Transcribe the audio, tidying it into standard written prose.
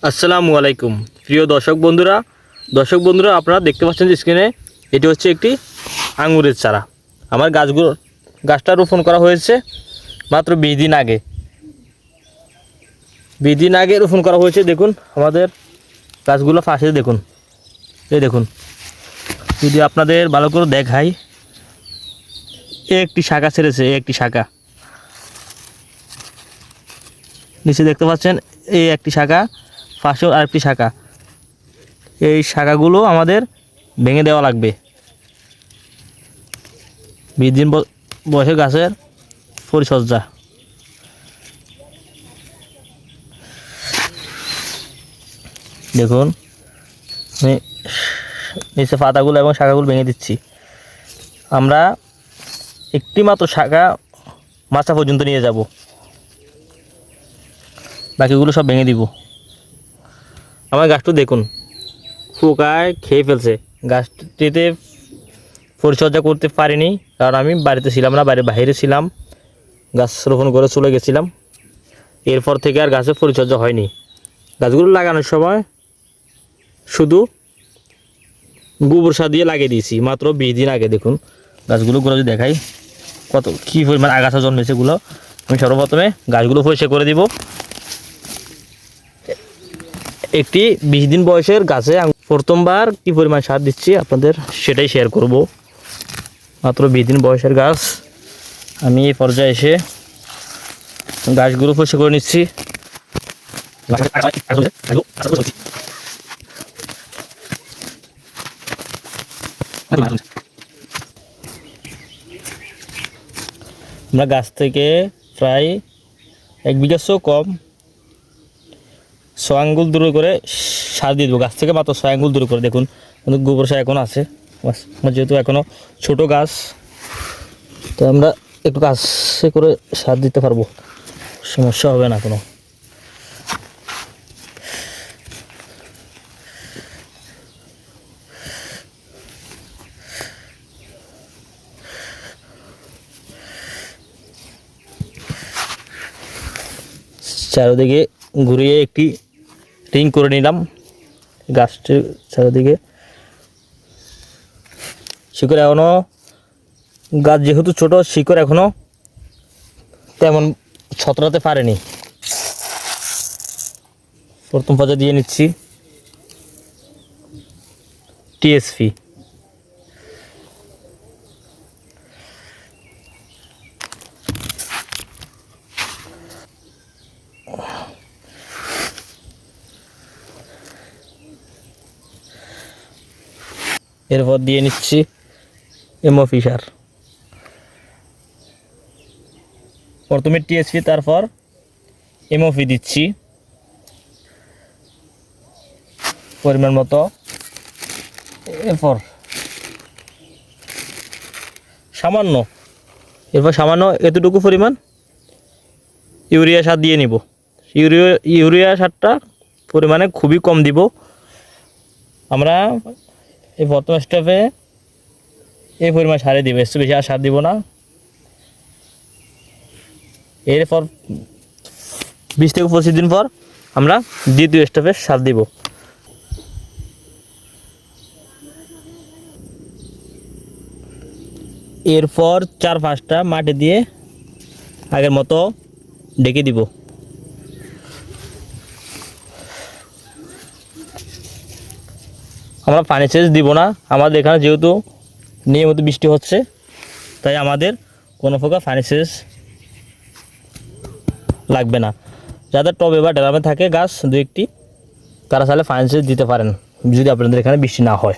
আসসালামু আলাইকুম প্রিয় দর্শক বন্ধুরা আপনারা দেখতে পাচ্ছেন যে স্ক্রিনে এটি হচ্ছে একটি আঙ্গুরের চারা। আমার গাছটা রোপণ করা হয়েছে মাত্র 20 দিন আগে। 20 দিন আগে রোপণ করা হয়েছে। দেখুন আমাদের গাছগুলো পাশে দেখুন, এই দেখুন, যদি আপনাদের ভালো করে দেখাই, একটি শাখা ছেড়েছে, একটি শাখা নিচে দেখতে পাচ্ছেন, এই একটি শাখা, পাশেও আরেকটি শাখা। এই শাখাগুলো আমাদের ভেঙে দেওয়া লাগবে। 20 দিন বয়সে গাছের পরিচর্যা। দেখুন নিচে পাতাগুলো এবং শাখাগুলো ভেঙে দিচ্ছি। আমরা একটি মাত্র শাখা মাচা পর্যন্ত নিয়ে যাব, বাকিগুলো সব ভেঙে দিব। আমার গাছটা দেখুন পোকায় খেয়ে ফেলছে। গাছটিতে পরিচর্যা করতে পারিনি, কারণ আমি বাড়িতে ছিলাম না, বাইরে ছিলাম, গাছ রোপণ করে চলে গেছিলাম। এরপর থেকে আর গাছের পরিচর্যা হয়নি। গাছগুলো লাগানোর সময় শুধু গোবর সার দিয়ে লাগিয়ে দিয়েছি মাত্র 20 দিন আগে। দেখুন গাছগুলো যদি দেখাই কী পরিমাণ আগাছা জন্মেছে। এগুলো আমি সর্বপ্রথমে গাছগুলো পরিষ্কার করে দিব। একটি 20 দিন বয়সের গাছে প্রথমবার কী পরিমাণ সার দিচ্ছি আপনাদের সেটাই শেয়ার করব। মাত্র 20 দিন বয়সের গাছ, আমি এই পর্যায়ে এসে গাছগুলো পরিষ্কার করে নিচ্ছি। আমরা গাছ থেকে প্রায় 1 বিঘার কম 6 আঙ্গুল দূরে করে সার দিয়ে দেবো। গাছ থেকে মাত্র 6 আঙ্গুল দূরে করে। দেখুন কিন্তু গোবর সার এখনও আছে, যেহেতু এখনও ছোটো গাছ, তো আমরা একটু কাছে করে সার দিতে পারবো, সমস্যা হবে না কোনো। চারিদিকে ঘুরিয়ে একটি রিং করে নিলাম গাছটির চারিদিকে। শিকড় এখনও, গাছ যেহেতু ছোট, শিকড় এখনও তেমন ছত্রাতে পারেনি। প্রথম পর্যায়ে দিয়ে নিচ্ছি টিএসপি। এরপর দিয়ে নিচ্ছি এমওপি সার। প্রথমে টিএসপি, তারপর এমওপি দিচ্ছি পরিমাণ মতো। এরপর সামান্য এতটুকু পরিমাণ ইউরিয়া সার দিয়ে নিব। ইউরিয়া সারটা পরিমাণে খুবই কম দিব। আমরা এই প্রথম স্টেপে এই পরিমাণ সারে দিব, একটু বেশি আর সার দিব না। এরপর 20 থেকে 25 দিন পর আমরা দ্বিতীয় স্টেপে সার দিব। এরপর 4-5টা মাটি দিয়ে আগের মতো ঢেকে দিব। আমরা পানি সেচ দিব না, আমাদের এখানে যেহেতু নিয়মিত বৃষ্টি হচ্ছে, তাই আমাদের কোনো প্রকার পানি সেচ লাগবে না। যাদের টবে বা ড্রামে থাকে গাছ 2-1টি, তারা চাইলে পানি সেচ দিতে পারেন যদি আপনাদের এখানে বৃষ্টি না হয়।